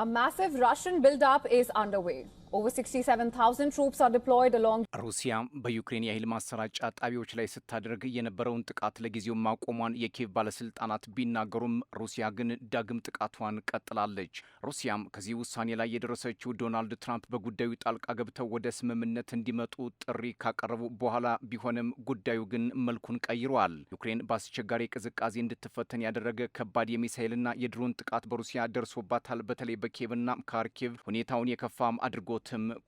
A massive Russian buildup is underway. Over 67,000 troops are deployed along. ሩሲያ በዩክሬን የኃይል ማሰራጫ ጣቢያዎች ላይ ስታደርግ የነበረውን ጥቃት ለጊዜው ማቆሟን የኪየቭ ባለስልጣናት ቢናገሩም ሩሲያ ግን ዳግም ጥቃቷን ቀጥላለች። ሩሲያም ከዚህ ውሳኔ ላይ የደረሰችው ዶናልድ ትራምፕ በጉዳዩ ጣልቃ ገብተው ወደ ስምምነት እንዲመጡ ጥሪ ካቀረቡ በኋላ ቢሆንም ጉዳዩ ግን መልኩን ቀይሯል። ዩክሬን በአስቸጋሪ ቅዝቃዜ እንድትፈተን ያደረገ ከባድ የሚሳኤልና የድሮን ጥቃት በሩሲያ ደርሶባታል። በተለይ በኪየቭና ካርኪቭ ሁኔታውን የከፋም አድርጎ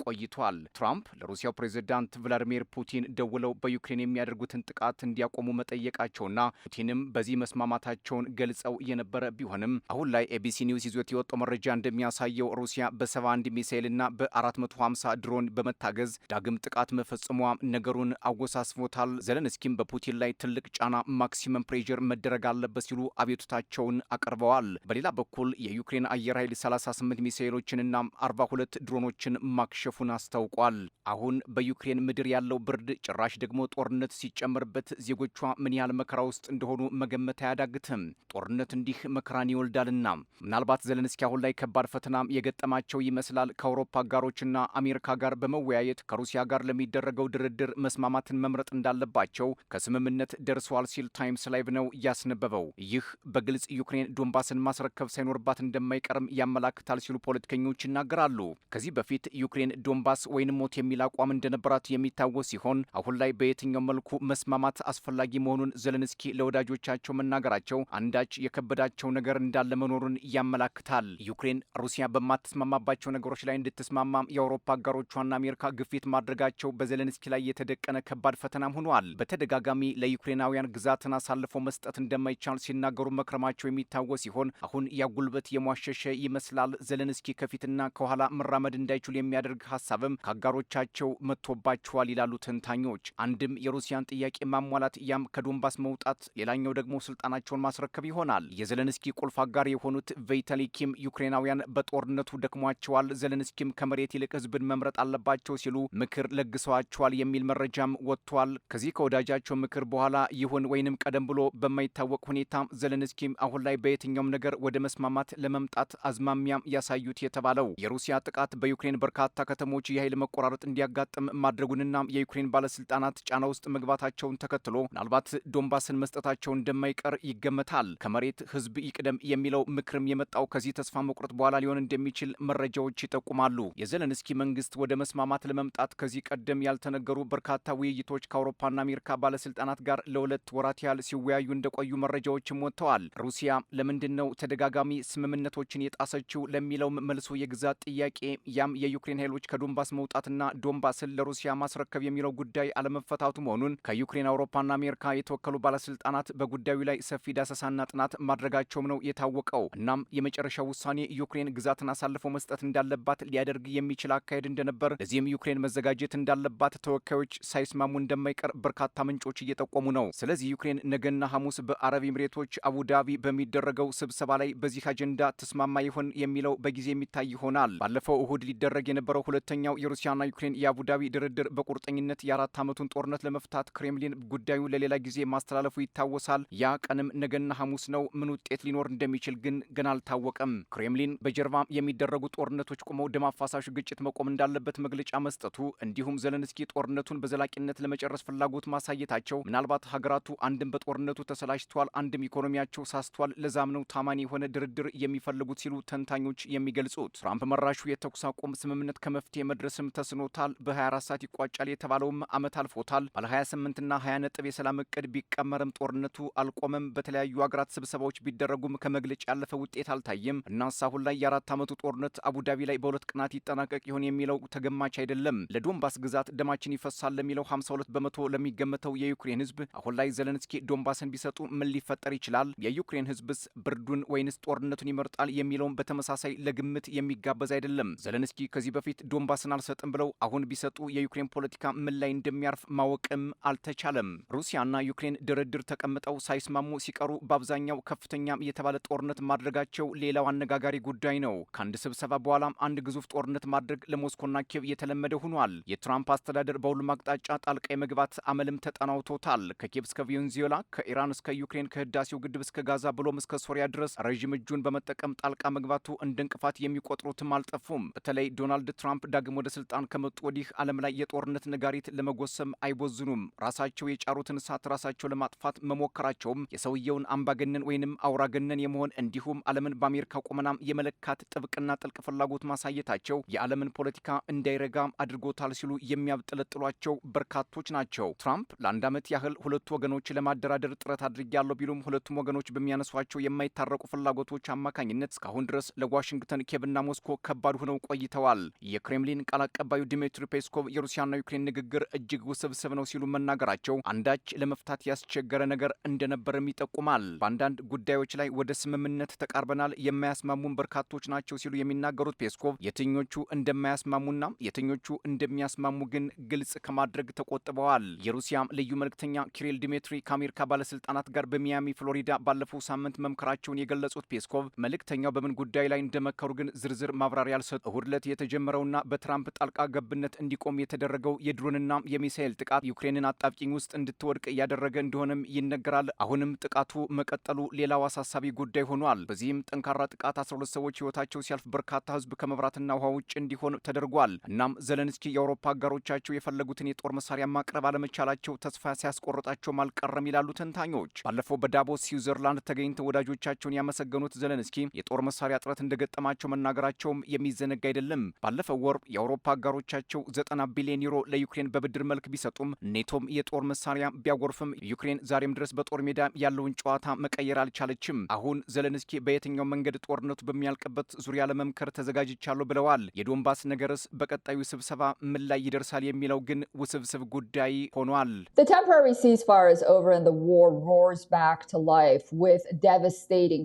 ቆይቷል። ትራምፕ ለሩሲያው ፕሬዝዳንት ቭላዲሚር ፑቲን ደውለው በዩክሬን የሚያደርጉትን ጥቃት እንዲያቆሙ መጠየቃቸውና ፑቲንም በዚህ መስማማታቸውን ገልጸው የነበረ ቢሆንም አሁን ላይ ኤቢሲ ኒውስ ይዞት የወጣው መረጃ እንደሚያሳየው ሩሲያ በ71 ሚሳኤልና በ450 ድሮን በመታገዝ ዳግም ጥቃት መፈጸሟ ነገሩን አወሳስቦታል። ዘለንስኪም በፑቲን ላይ ትልቅ ጫና ማክሲመም ፕሬዠር መደረግ አለበት ሲሉ አቤቱታቸውን አቅርበዋል። በሌላ በኩል የዩክሬን አየር ኃይል 38 ሚሳኤሎችንና 42 ድሮኖችን ማክሸፉን አስታውቋል። አሁን በዩክሬን ምድር ያለው ብርድ ጭራሽ ደግሞ ጦርነት ሲጨመርበት ዜጎቿ ምን ያህል መከራ ውስጥ እንደሆኑ መገመት አያዳግትም። ጦርነት እንዲህ መከራን ይወልዳልና ምናልባት ዘለንስኪ አሁን ላይ ከባድ ፈተና የገጠማቸው ይመስላል። ከአውሮፓ አጋሮችና አሜሪካ ጋር በመወያየት ከሩሲያ ጋር ለሚደረገው ድርድር መስማማትን መምረጥ እንዳለባቸው ከስምምነት ደርሰዋል ሲል ታይምስ ላይቭ ነው ያስነበበው። ይህ በግልጽ ዩክሬን ዶንባስን ማስረከብ ሳይኖርባት እንደማይቀርም ያመላክታል ሲሉ ፖለቲከኞች ይናገራሉ። ከዚህ በፊት ዩክሬን ዶንባስ ወይንም ሞት የሚል አቋም እንደነበራት የሚታወስ ሲሆን አሁን ላይ በየትኛው መልኩ መስማማት አስፈላጊ መሆኑን ዘለንስኪ ለወዳጆቻቸው መናገራቸው አንዳች የከበዳቸው ነገር እንዳለ መኖሩን ያመላክታል። ዩክሬን ሩሲያ በማትስማማባቸው ነገሮች ላይ እንድትስማማ የአውሮፓ አጋሮቿና አሜሪካ ግፊት ማድረጋቸው በዘለንስኪ ላይ የተደቀነ ከባድ ፈተናም ሆኗል። በተደጋጋሚ ለዩክሬናውያን ግዛትን አሳልፎ መስጠት እንደማይቻል ሲናገሩ መክረማቸው የሚታወስ ሲሆን አሁን ያጉልበት የሟሸሸ ይመስላል። ዘለንስኪ ከፊትና ከኋላ መራመድ እንዳይችሉ የሚያደርግ ሀሳብም ከአጋሮቻቸው መጥቶባቸዋል ይላሉ ተንታኞች። አንድም የሩሲያን ጥያቄ ማሟላት ያም ከዶንባስ መውጣት፣ ሌላኛው ደግሞ ስልጣናቸውን ማስረከብ ይሆናል። የዘለንስኪ ቁልፍ አጋር የሆኑት ቬይታሊ ኪም ዩክሬናውያን በጦርነቱ ደክሟቸዋል፣ ዘለንስኪም ከመሬት ይልቅ ህዝብን መምረጥ አለባቸው ሲሉ ምክር ለግሰዋቸዋል የሚል መረጃም ወጥቷል። ከዚህ ከወዳጃቸው ምክር በኋላ ይሁን ወይንም ቀደም ብሎ በማይታወቅ ሁኔታ ዘለንስኪም አሁን ላይ በየትኛውም ነገር ወደ መስማማት ለመምጣት አዝማሚያም ያሳዩት የተባለው የሩሲያ ጥቃት በዩክሬን በርካታ ከተሞች የኃይል መቆራረጥ እንዲያጋጥም ማድረጉንና የዩክሬን ባለስልጣናት ጫና ውስጥ መግባታቸውን ተከትሎ ምናልባት ዶንባስን መስጠታቸው እንደማይቀር ይገመታል። ከመሬት ህዝብ ይቅደም የሚለው ምክርም የመጣው ከዚህ ተስፋ መቁረጥ በኋላ ሊሆን እንደሚችል መረጃዎች ይጠቁማሉ። የዘለንስኪ መንግስት ወደ መስማማት ለመምጣት ከዚህ ቀደም ያልተነገሩ በርካታ ውይይቶች ከአውሮፓና አሜሪካ ባለስልጣናት ጋር ለ2 ወራት ያህል ሲወያዩ እንደቆዩ መረጃዎችም ወጥተዋል። ሩሲያ ለምንድን ነው ተደጋጋሚ ስምምነቶችን የጣሰችው ለሚለውም መልሶ የግዛት ጥያቄ ያም የዩክሬን ኃይሎች ከዶንባስ መውጣትና ዶንባስን ለሩሲያ ማስረከብ የሚለው ጉዳይ አለመፈታቱ መሆኑን ከዩክሬን አውሮፓና አሜሪካ የተወከሉ ባለስልጣናት በጉዳዩ ላይ ሰፊ ዳሰሳና ጥናት ማድረጋቸውም ነው የታወቀው። እናም የመጨረሻው ውሳኔ ዩክሬን ግዛትን አሳልፎ መስጠት እንዳለባት ሊያደርግ የሚችል አካሄድ እንደነበር፣ ለዚህም ዩክሬን መዘጋጀት እንዳለባት ተወካዮች ሳይስማሙ እንደማይቀር በርካታ ምንጮች እየጠቆሙ ነው። ስለዚህ ዩክሬን ነገና ሐሙስ በአረብ ኤምሬቶች አቡዳቢ በሚደረገው ስብሰባ ላይ በዚህ አጀንዳ ተስማማ ይሆን የሚለው በጊዜ የሚታይ ይሆናል። ባለፈው እሁድ ሊደረግ የነበረው ሁለተኛው የሩሲያና ዩክሬን የአቡዳቢ ድርድር በቁርጠኝነት የ4 ዓመቱን ጦርነት ለመፍታት ክሬምሊን ጉዳዩን ለሌላ ጊዜ ማስተላለፉ ይታወሳል። ያ ቀንም ነገና ሐሙስ ነው። ምን ውጤት ሊኖር እንደሚችል ግን ገና አልታወቀም። ክሬምሊን በጀርባ የሚደረጉ ጦርነቶች ቆመው ደም አፋሳሽ ግጭት መቆም እንዳለበት መግለጫ መስጠቱ፣ እንዲሁም ዘለንስኪ ጦርነቱን በዘላቂነት ለመጨረስ ፍላጎት ማሳየታቸው ምናልባት ሀገራቱ አንድም በጦርነቱ ተሰላችተዋል፣ አንድም ኢኮኖሚያቸው ሳስቷል፣ ለዛም ነው ታማኒ የሆነ ድርድር የሚፈልጉት ሲሉ ተንታኞች የሚገልጹት። ትራምፕ መራሹ የተኩስ አቁም ስምምነት ከመፍትሄ መድረስም ተስኖታል። በ24 ሰዓት ይቋጫል የተባለውም ዓመት አልፎታል። ባለ 28ና 20 ነጥብ የሰላም እቅድ ቢቀመርም ጦርነቱ አልቆመም። በተለያዩ ሀገራት ስብሰባዎች ቢደረጉም ከመግለጫ ያለፈ ውጤት አልታየም። እናስ አሁን ላይ የ4 ዓመቱ ጦርነት አቡዳቢ ላይ በ2 ቀናት ይጠናቀቅ ይሆን የሚለው ተገማች አይደለም። ለዶንባስ ግዛት ደማችን ይፈሳል ለሚለው 52 በመቶ ለሚገመተው የዩክሬን ህዝብ አሁን ላይ ዘለንስኪ ዶንባስን ቢሰጡ ምን ሊፈጠር ይችላል? የዩክሬን ህዝብስ ብርዱን ወይንስ ጦርነቱን ይመርጣል የሚለውም በተመሳሳይ ለግምት የሚጋበዝ አይደለም። ዘለንስኪ ከዚህ በፊት ዶንባስን አልሰጥም ብለው አሁን ቢሰጡ የዩክሬን ፖለቲካ ምን ላይ እንደሚያርፍ ማወቅም አልተቻለም። ሩሲያና ዩክሬን ድርድር ተቀምጠው ሳይስማሙ ሲቀሩ በአብዛኛው ከፍተኛ የተባለ ጦርነት ማድረጋቸው ሌላው አነጋጋሪ ጉዳይ ነው። ከአንድ ስብሰባ በኋላም አንድ ግዙፍ ጦርነት ማድረግ ለሞስኮና ኪየቭ የተለመደ ሆኗል። የትራምፕ አስተዳደር በሁሉም አቅጣጫ ጣልቃ የመግባት አመልም ተጠናውቶታል። ከኪየቭ እስከ ቬኔዙዌላ፣ ከኢራን እስከ ዩክሬን፣ ከህዳሴው ግድብ እስከ ጋዛ ብሎም እስከ ሶሪያ ድረስ ረዥም እጁን በመጠቀም ጣልቃ መግባቱ እንደ እንቅፋት የሚቆጥሩትም አልጠፉም። በተለይ ዶናልድ ትራምፕ ዳግም ወደ ስልጣን ከመጡ ወዲህ ዓለም ላይ የጦርነት ነጋሪት ለመጎሰም አይቦዝኑም። ራሳቸው የጫሩትን እሳት ራሳቸው ለማጥፋት መሞከራቸውም የሰውየውን አምባገነን ወይንም አውራገነን የመሆን እንዲሁም ዓለምን በአሜሪካ ቁመናም የመለካት ጥብቅና ጥልቅ ፍላጎት ማሳየታቸው የዓለምን ፖለቲካ እንዳይረጋ አድርጎታል ሲሉ የሚያብጠለጥሏቸው በርካቶች ናቸው። ትራምፕ ለአንድ ዓመት ያህል ሁለቱ ወገኖች ለማደራደር ጥረት አድርጌያለሁ ቢሉም ሁለቱም ወገኖች በሚያነሷቸው የማይታረቁ ፍላጎቶች አማካኝነት እስካሁን ድረስ ለዋሽንግተን ኪየቭና ሞስኮ ከባድ ሆነው ቆይተዋል። የክሬምሊን ቃል አቀባዩ ዲሚትሪ ፔስኮቭ የሩሲያና ዩክሬን ንግግር እጅግ ውስብስብ ነው ሲሉ መናገራቸው አንዳች ለመፍታት ያስቸገረ ነገር እንደነበርም ይጠቁማል። በአንዳንድ ጉዳዮች ላይ ወደ ስምምነት ተቃርበናል፣ የማያስማሙን በርካቶች ናቸው ሲሉ የሚናገሩት ፔስኮቭ የትኞቹ እንደማያስማሙና የትኞቹ እንደሚያስማሙ ግን ግልጽ ከማድረግ ተቆጥበዋል። የሩሲያ ልዩ መልእክተኛ ኪሪል ዲሚትሪ ከአሜሪካ ባለስልጣናት ጋር በሚያሚ ፍሎሪዳ ባለፈው ሳምንት መምከራቸውን የገለጹት ፔስኮቭ መልእክተኛው በምን ጉዳይ ላይ እንደመከሩ ግን ዝርዝር ማብራሪያ አልሰጡ። እሁድ ዕለት የተጀመረውና በትራምፕ ጣልቃ ገብነት እንዲቆም የተደረገው የድሮንና የሚሳኤል ጥቃት ዩክሬንን አጣብቂኝ ውስጥ እንድትወድቅ እያደረገ እንደሆነም ይነገራል። አሁንም ጥቃቱ መቀጠሉ ሌላው አሳሳቢ ጉዳይ ሆኗል። በዚህም ጠንካራ ጥቃት 12 ሰዎች ህይወታቸው ሲያልፍ በርካታ ህዝብ ከመብራትና ውሃ ውጭ እንዲሆን ተደርጓል። እናም ዘለንስኪ የአውሮፓ አጋሮቻቸው የፈለጉትን የጦር መሳሪያ ማቅረብ አለመቻላቸው ተስፋ ሲያስቆርጣቸውም አልቀረም ይላሉ ተንታኞች። ባለፈው በዳቮስ ስዊዘርላንድ ተገኝተው ወዳጆቻቸውን ያመሰገኑት ዘለንስኪ የጦር መሳሪያ እጥረት እንደገጠማቸው መናገራቸውም የሚዘነጋ አይደለም። ባለፈው ወር የአውሮፓ አጋሮቻቸው 90 ቢሊዮን ዩሮ ለዩክሬን በብድር መልክ ቢሰጡም ኔቶም የጦር መሳሪያ ቢያጎርፍም ዩክሬን ዛሬም ድረስ በጦር ሜዳ ያለውን ጨዋታ መቀየር አልቻለችም። አሁን ዘለንስኪ በየትኛው መንገድ ጦርነቱ በሚያልቅበት ዙሪያ ለመምከር ተዘጋጅቻለሁ ብለዋል። የዶንባስ ነገርስ በቀጣዩ ስብሰባ ምን ላይ ይደርሳል የሚለው ግን ውስብስብ ጉዳይ ሆኗል። The temporary ceasefire is over and the war roars back to life with devastating